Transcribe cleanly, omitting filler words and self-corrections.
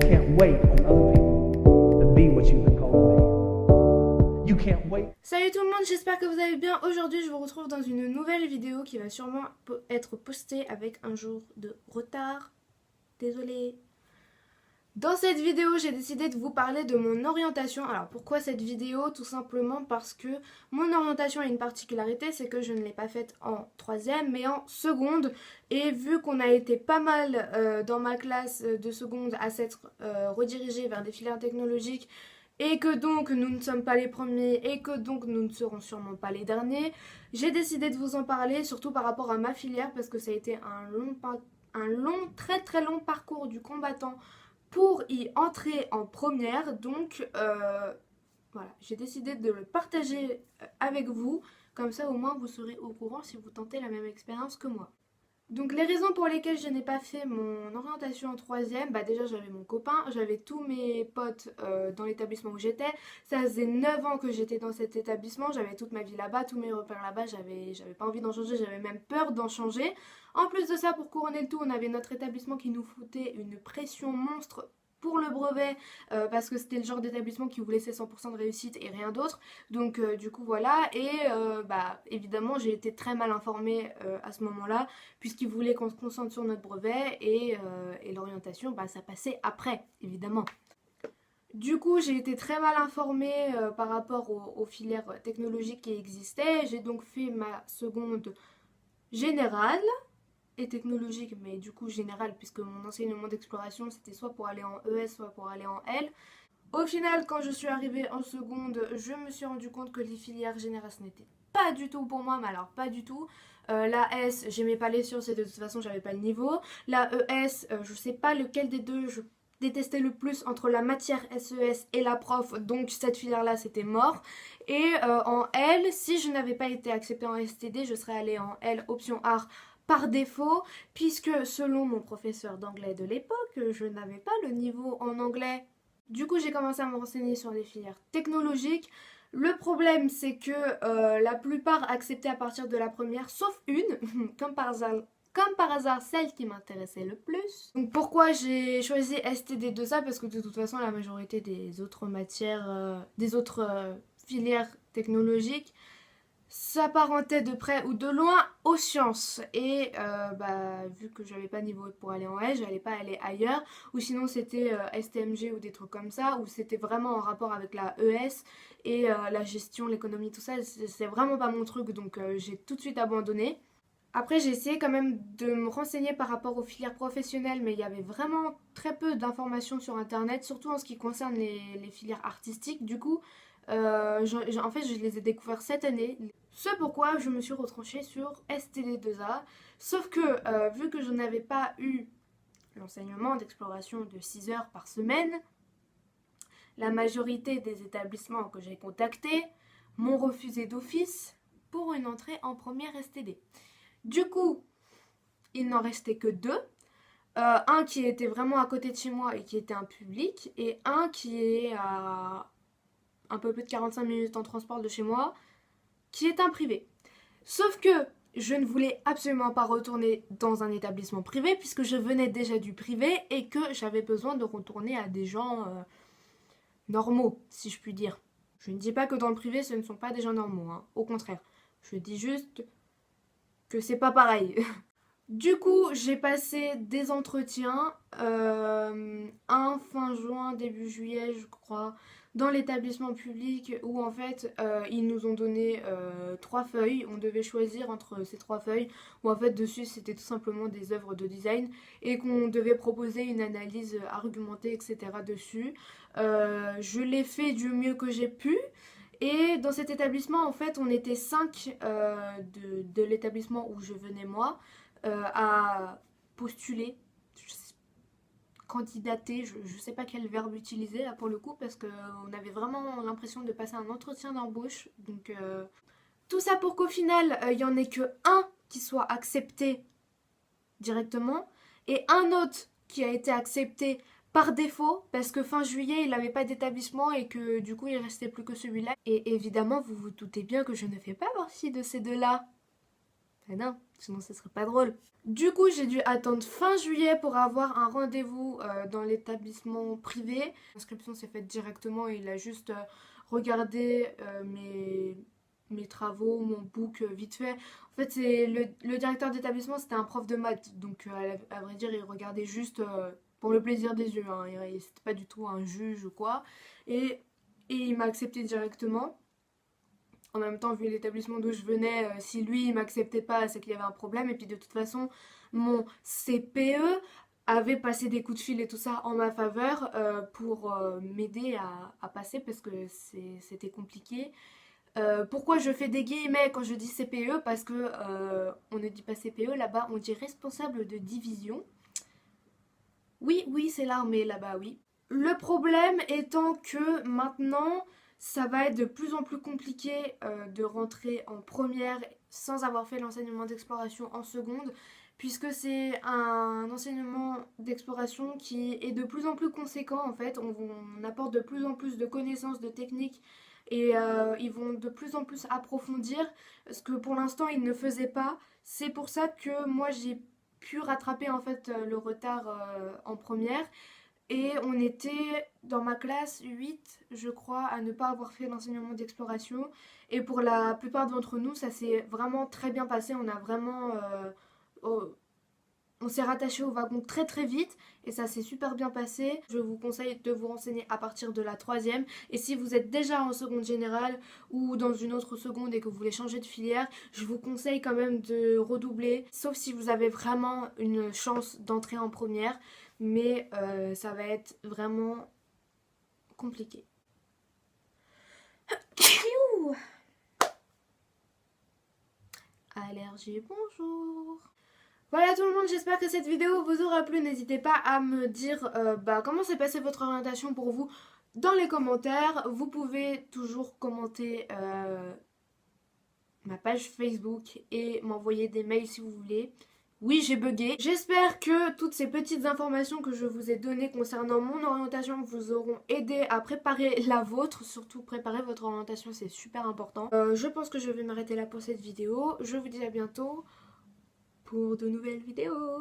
can't wait on other people to be what you've been called to be. You can't wait. Salut tout le monde, j'espère que vous allez bien. Aujourd'hui je vous retrouve dans une nouvelle vidéo qui va sûrement être postée avec un jour de retard. Désolée. Dans cette vidéo, j'ai décidé de vous parler de mon orientation. Alors pourquoi cette vidéo? Tout simplement parce que mon orientation a une particularité, c'est que je ne l'ai pas faite en troisième mais en seconde. Et vu qu'on a été pas mal dans ma classe de seconde à s'être redirigé vers des filières technologiques, et que donc nous ne sommes pas les premiers et que donc nous ne serons sûrement pas les derniers, j'ai décidé de vous en parler, surtout par rapport à ma filière, parce que ça a été très très long parcours du combattant pour y entrer en première. Donc voilà, j'ai décidé de le partager avec vous, comme ça au moins vous serez au courant si vous tentez la même expérience que moi. Donc les raisons pour lesquelles je n'ai pas fait mon orientation en troisième, bah déjà j'avais mon copain, j'avais tous mes potes dans l'établissement où j'étais, ça faisait 9 ans que j'étais dans cet établissement, j'avais toute ma vie là-bas, tous mes repères là-bas, j'avais pas envie d'en changer, j'avais même peur d'en changer. En plus de ça, pour couronner le tout, on avait notre établissement qui nous foutait une pression monstre pour le brevet, parce que c'était le genre d'établissement qui voulait ses 100% de réussite et rien d'autre. Donc du coup voilà, et bah évidemment j'ai été très mal informée à ce moment-là, puisqu'ils voulaient qu'on se concentre sur notre brevet, et l'orientation, bah ça passait après, évidemment. Du coup, j'ai été très mal informée par rapport aux filières technologiques qui existaient. J'ai donc fait ma seconde générale et technologique, mais du coup générale, puisque mon enseignement d'exploration c'était soit pour aller en ES, soit pour aller en L. Au final, quand je suis arrivée en seconde, je me suis rendu compte que les filières générales ce n'était pas du tout pour moi, mais alors pas du tout. La S, j'aimais pas les sciences et de toute façon j'avais pas le niveau. La ES, je sais pas lequel des deux je détestais le plus entre la matière SES et la prof, donc cette filière là c'était mort. Et en L, si je n'avais pas été acceptée en STD, je serais allée en L option art par défaut, puisque selon mon professeur d'anglais de l'époque, je n'avais pas le niveau en anglais. Du coup, j'ai commencé à me renseigner sur les filières technologiques. Le problème, c'est que la plupart acceptaient à partir de la première, sauf une, comme par hasard, celle qui m'intéressait le plus. Donc pourquoi j'ai choisi STD2A? Parce que de toute façon, la majorité des autres matières, des autres filières technologiques s'apparentait de près ou de loin aux sciences, et bah, vu que j'avais pas niveau pour aller en S, j'allais pas aller ailleurs, ou sinon c'était STMG ou des trucs comme ça, où c'était vraiment en rapport avec la ES et la gestion, l'économie, tout ça, c'est vraiment pas mon truc, donc j'ai tout de suite abandonné. Après j'ai essayé quand même de me renseigner par rapport aux filières professionnelles, mais il y avait vraiment très peu d'informations sur internet, surtout en ce qui concerne les filières artistiques. Du coup en fait je les ai découvertes cette année. C'est pourquoi je me suis retranchée sur STD2A. Sauf que vu que je n'avais pas eu l'enseignement d'exploration de 6 heures par semaine, la majorité des établissements que j'ai contactés m'ont refusé d'office pour une entrée en première STD. Du coup, il n'en restait que deux. Un qui était vraiment à côté de chez moi et qui était un public, et un qui est à un peu plus de 45 minutes en transport de chez moi, qui est un privé. Sauf que je ne voulais absolument pas retourner dans un établissement privé, puisque je venais déjà du privé et que j'avais besoin de retourner à des gens normaux, si je puis dire. Je ne dis pas que dans le privé ce ne sont pas des gens normaux, hein. Au contraire. Je dis juste que c'est pas pareil. Du coup, j'ai passé des entretiens, un fin juin, début juillet, je crois, dans l'établissement public, où en fait, ils nous ont donné 3 feuilles. On devait choisir entre ces 3 feuilles, où en fait, dessus, c'était tout simplement des œuvres de design, et qu'on devait proposer une analyse argumentée, etc. dessus. Je l'ai fait du mieux que j'ai pu. Et dans cet établissement, en fait, on était 5 de l'établissement où je venais moi, à postuler, candidater, je sais pas quel verbe utiliser là pour le coup, parce qu'on avait vraiment l'impression de passer un entretien d'embauche. Donc tout ça pour qu'au final, il y en ait que un qui soit accepté directement, et un autre qui a été accepté par défaut, parce que fin juillet il n'avait pas d'établissement et que du coup il restait plus que celui-là. Et évidemment vous vous doutez bien que je ne fais pas partie de ces deux-là. Ah non, sinon ce serait pas drôle. Du coup, j'ai dû attendre fin juillet pour avoir un rendez-vous dans l'établissement privé. L'inscription s'est faite directement et il a juste regardé mes travaux, mon book vite fait. En fait, c'est le directeur d'établissement, c'était un prof de maths. Donc, à vrai dire, il regardait juste pour le plaisir des yeux. Hein. C'était pas du tout un juge ou quoi. Et il m'a accepté directement. En même temps, vu l'établissement d'où je venais, si lui il m'acceptait pas, c'est qu'il y avait un problème. Et puis de toute façon, mon CPE avait passé des coups de fil et tout ça en ma faveur pour m'aider à passer parce que c'était compliqué. Pourquoi je fais des guillemets quand je dis CPE? Parce que on ne dit pas CPE là-bas, on dit responsable de division. Oui, oui, c'est l'armée là-bas, oui. Le problème étant que maintenant, ça va être de plus en plus compliqué de rentrer en première sans avoir fait l'enseignement d'exploration en seconde, puisque c'est un enseignement d'exploration qui est de plus en plus conséquent en fait. On apporte de plus en plus de connaissances, de techniques et ils vont de plus en plus approfondir ce que pour l'instant ils ne faisaient pas. C'est pour ça que moi j'ai pu rattraper en fait le retard en première. Et on était dans ma classe 8, je crois, à ne pas avoir fait l'enseignement d'exploration. Et pour la plupart d'entre nous, ça s'est vraiment très bien passé. On a vraiment... on s'est rattaché au wagon très très vite et ça s'est super bien passé. Je vous conseille de vous renseigner à partir de la troisième. Et si vous êtes déjà en seconde générale ou dans une autre seconde et que vous voulez changer de filière, je vous conseille quand même de redoubler. Sauf si vous avez vraiment une chance d'entrer en première. Mais ça va être vraiment compliqué. Allergie, bonjour. Voilà tout le monde, j'espère que cette vidéo vous aura plu. N'hésitez pas à me dire comment s'est passée votre orientation pour vous dans les commentaires. Vous pouvez toujours commenter ma page Facebook et m'envoyer des mails si vous voulez. Oui, j'ai bugué. J'espère que toutes ces petites informations que je vous ai données concernant mon orientation vous auront aidé à préparer la vôtre. Surtout préparer votre orientation, c'est super important. Je pense que je vais m'arrêter là pour cette vidéo. Je vous dis à bientôt pour de nouvelles vidéos.